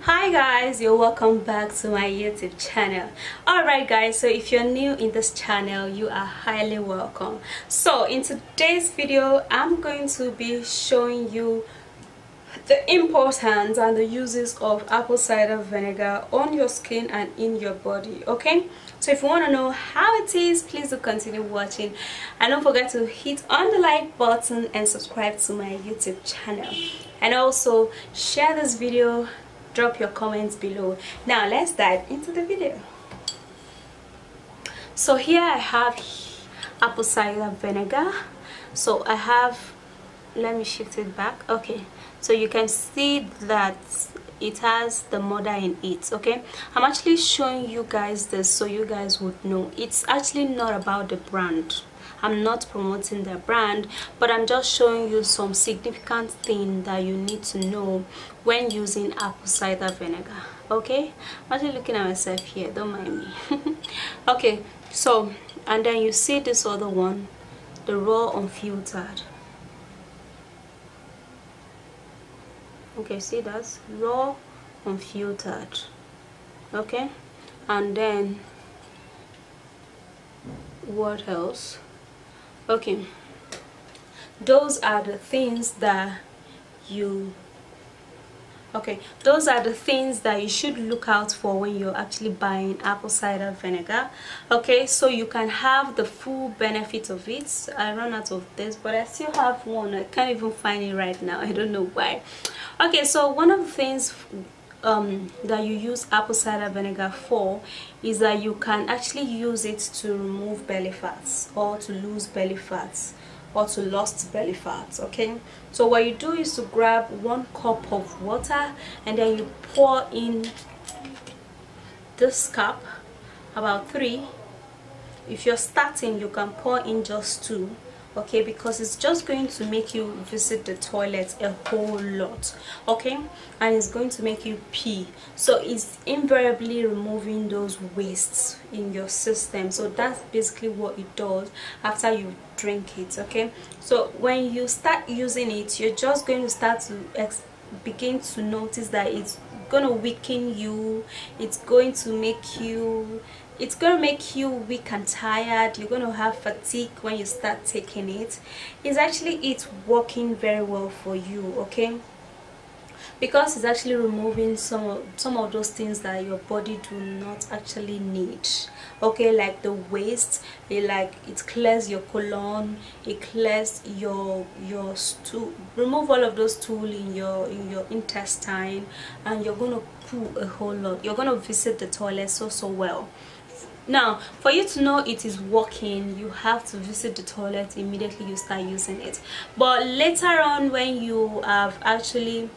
Hi guys, you're welcome back to my YouTube channel. Alright guys, so if you're new in this channel, you are highly welcome. So in today's video, I'm going to be showing you the importance and the uses of apple cider vinegar on your skin and in your body. Okay, so if you want to know how it is, please do continue watching, and don't forget to hit on the like button and subscribe to my YouTube channel, and also share this video. Drop your comments below. Now let's dive into the video. So here I have apple cider vinegar. So I have, let me shift it back. Okay, so you can see that it has the mother in it. Okay, I'm actually showing you guys this so you guys would know it's actually not about the brand. I'm not promoting their brand, but I'm just showing you some significant thing that you need to know when using apple cider vinegar. Okay, I'm actually looking at myself here, don't mind me. Okay, so and then you see this other one, the raw unfiltered. Okay, see, that's raw unfiltered. Okay, and then what else? Okay, those are the things that you should look out for when you're actually buying apple cider vinegar. Okay, so you can have the full benefit of it. I ran out of this, but I still have one. I can't even find it right now. I don't know why. Okay, so one of the things that you use apple cider vinegar for is that you can actually use it to remove belly fats, or to lose belly fats, or to lost belly fats. Okay, so what you do is to grab 1 cup of water and then you pour in this cup about 3. If you're starting, you can pour in just 2. Okay, because it's just going to make you visit the toilet a whole lot. Okay, and it's going to make you pee, so it's invariably removing those wastes in your system. So that's basically what it does after you drink it. Okay, so when you start using it, you're just going to start to begin to notice that it's going to weaken you. It's going to make you weak and tired. You're going to have fatigue when you start taking it. It's working very well for you. Okay, because it's actually removing some of those things that your body do not actually need. Okay, like the waste. It clears your colon, it clears your stool, remove all of those stool in your intestine, and you're going to poo a whole lot. You're going to visit the toilet so well. Now, for you to know it is working, you have to visit the toilet immediately you start using it. But later on, when you have actually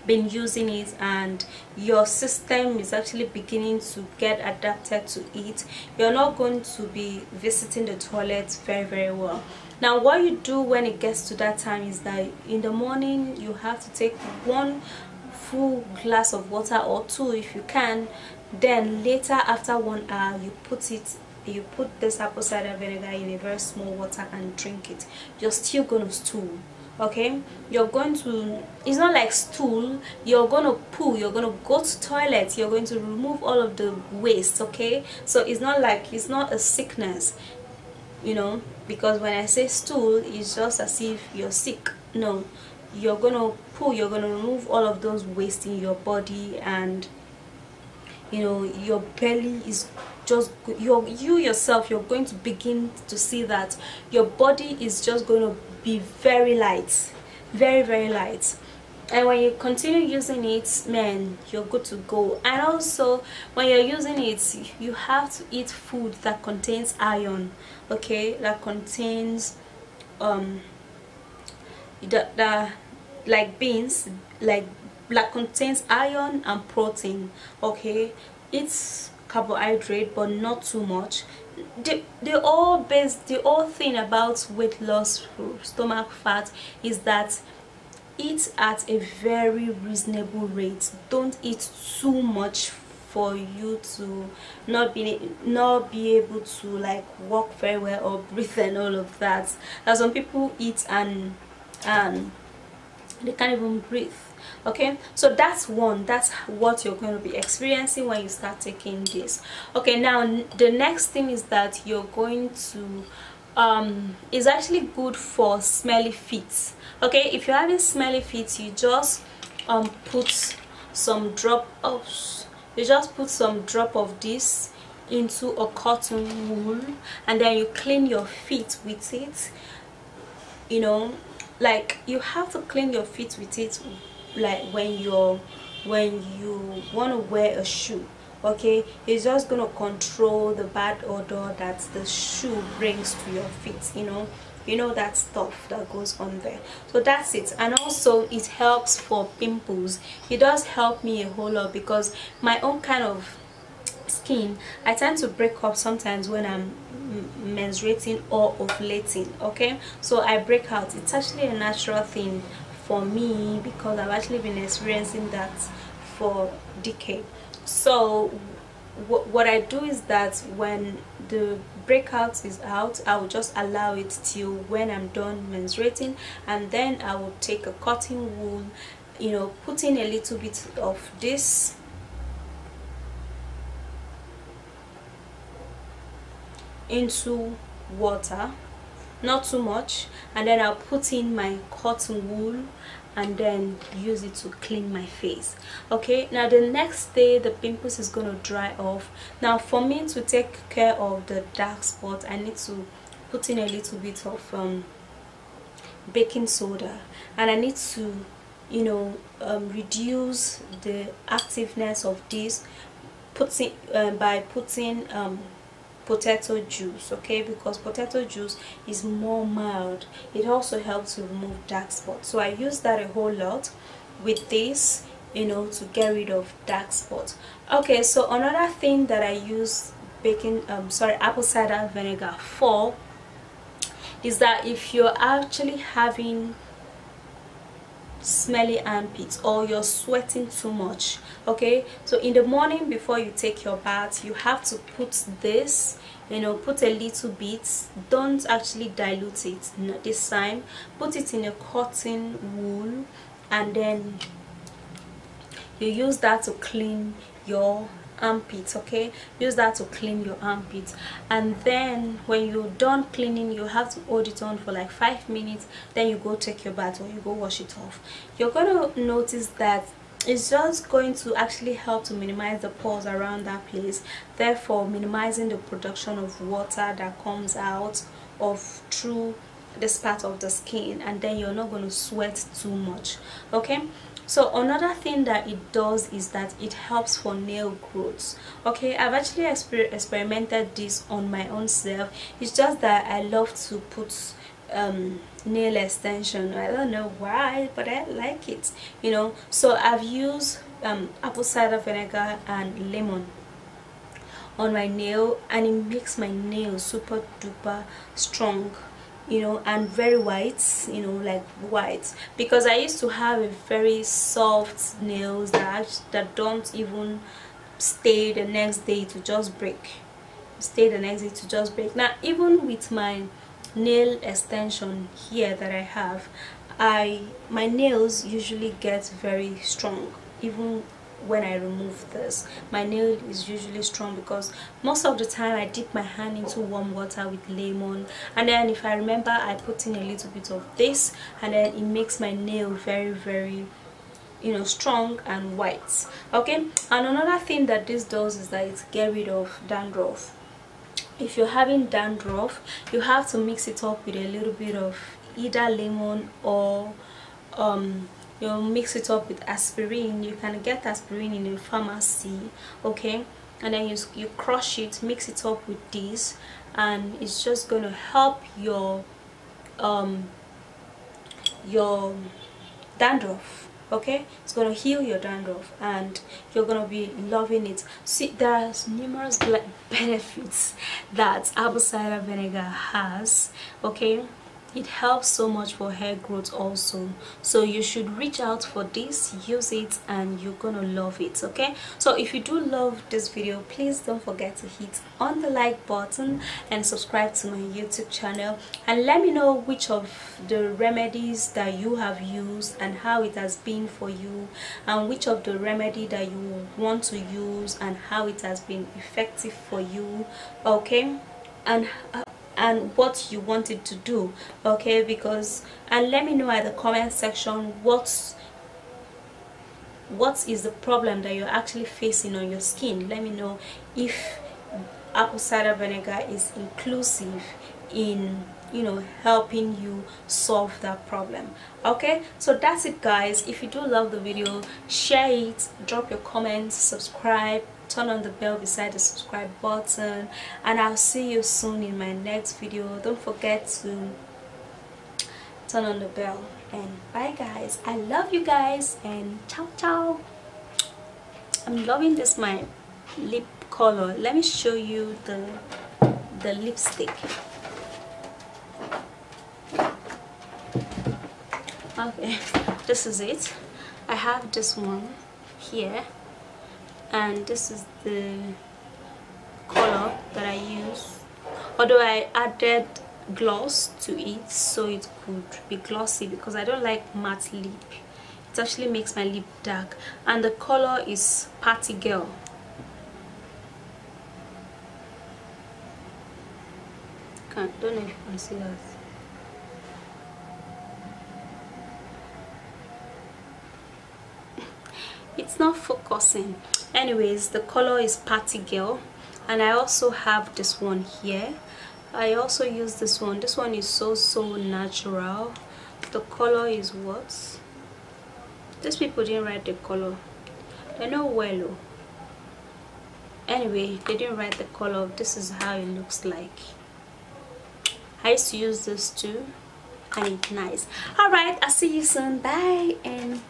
been using it and your system is actually beginning to get adapted to it, you're not going to be visiting the toilet very well. Now, what you do when it gets to that time is that in the morning you have to take 1 full glass of water, or 2 if you can. Then later, after 1 hour, you put this apple cider vinegar in a very small water and drink it. You're still going to stool. Okay, you're going to, it's not like stool, you're going to poo, you're going to go to toilet, you're going to remove all of the waste. Okay, so it's not a sickness, you know, because when I say stool, it's just as if you're sick. No, you're going to poo, you're going to remove all of those waste in your body, and you know, your belly is just, you yourself, you're going to begin to see that your body is just going to be very light, very light. And when you continue using it, man, you're good to go. And also, when you're using it, you have to eat food that contains iron. Okay, that contains like beans, that contains iron and protein. Okay, it's carbohydrate, but not too much. The whole thing about weight loss, stomach fat, is that eat at a very reasonable rate. Don't eat too much for you to not be able to like walk very well or breathe and all of that. Some people eat and they can't even breathe. Okay, so that's what you're going to be experiencing when you start taking this. Okay, now the next thing is that you're going to is actually good for smelly feet. Okay, if you're having smelly feet, you just put some drop of this into a cotton wool, and then you clean your feet with it. You know, like you have to clean your feet with it, like when you want to wear a shoe. Okay, it's just gonna control the bad odor that the shoe brings to your feet. You know that stuff that goes on there. So that's it. And also it helps for pimples. It does help me a whole lot, because my own kind of skin, I tend to break up sometimes when I'm menstruating or ovulating. Okay, so I break out. It's actually a natural thing for me, because I've actually been experiencing that for decades. So what I do is that when the breakout is out, I will just allow it till when I'm done menstruating, and then I will take a cotton wool, put in a little bit of this into water, not too much, and then I'll put in my cotton wool and then use it to clean my face. Okay, now the next day the pimples is going to dry off. Now for me to take care of the dark spot, I need to put in a little bit of baking soda, and I need to reduce the activeness of this by putting potato juice. Okay, because potato juice is more mild. It also helps to remove dark spots, so I use that a whole lot with this, to get rid of dark spots. Okay, so another thing that I use apple cider vinegar for is that if you're actually having smelly armpits or you're sweating too much, okay, so in the morning before you take your bath, you have to put this, put a little bit, don't actually dilute it this time, put it in a cotton wool, and then you use that to clean your armpits. Okay, use that to clean your armpits, and then when you're done cleaning, you have to hold it on for like 5 minutes, then you go take your bath or you go wash it off. You're going to notice that it's just going to actually help to minimize the pores around that place, therefore minimizing the production of water that comes out through this part of the skin, and then you're not going to sweat too much. Okay, so another thing that it does is that it helps for nail growth. Okay, I've actually experimented this on my own self. It's just that I love to put nail extension. I don't know why, but I like it, so I've used apple cider vinegar and lemon on my nail, and it makes my nail super duper strong, and very white, like white, because I used to have a very soft nails that don't even stay the next day to just break. Now even with my nail extension here that I have, my nails usually get very strong. Even when I remove this, my nail is usually strong, because most of the time I dip my hand into warm water with lemon, and then if I remember, I put in a little bit of this, and then it makes my nail very, very strong and white. Okay, and another thing that this does is that it gets rid of dandruff. If you're having dandruff, you have to mix it up with a little bit of either lemon or mix it up with aspirin. You can get aspirin in a pharmacy. Okay, and then you crush it, mix it up with this, and it's just going to help your dandruff. Okay, it's going to heal your dandruff, and you're going to be loving it. See, there's numerous benefits that apple cider vinegar has. Okay, it helps so much for hair growth also. So you should reach out for this, use it, and you're gonna love it. Okay, so if you do love this video, please don't forget to hit on the like button and subscribe to my YouTube channel, and let me know which of the remedies that you have used and how it has been for you, and which of the remedy that you want to use and how it has been effective for you. Okay, and what you wanted to do. Okay, because, and let me know at the comment section what is the problem that you're actually facing on your skin. Let me know if apple cider vinegar is inclusive in, you know, helping you solve that problem. Okay, so that's it guys. If you do love the video, share it, drop your comments, subscribe, turn on the bell beside the subscribe button, and I'll see you soon in my next video. Don't forget to turn on the bell, and bye guys. I love you guys, and ciao ciao. I'm loving this my lip color. Let me show you the lipstick. Okay, this is it. I have this one here, and this is the color that I use, although I added gloss to it so it could be glossy, because I don't like matte lip. It actually makes my lip dark, and the color is Party Girl. Don't know if you can see that. It's not focusing. Anyways, the color is Party Girl, and I also have this one here. I also use this one. This one is so natural. The color is what? These people didn't write the color. They know well. Anyway, they didn't write the color. This is how it looks like. I used to use this too, and it's nice. Alright, I'll see you soon. Bye. And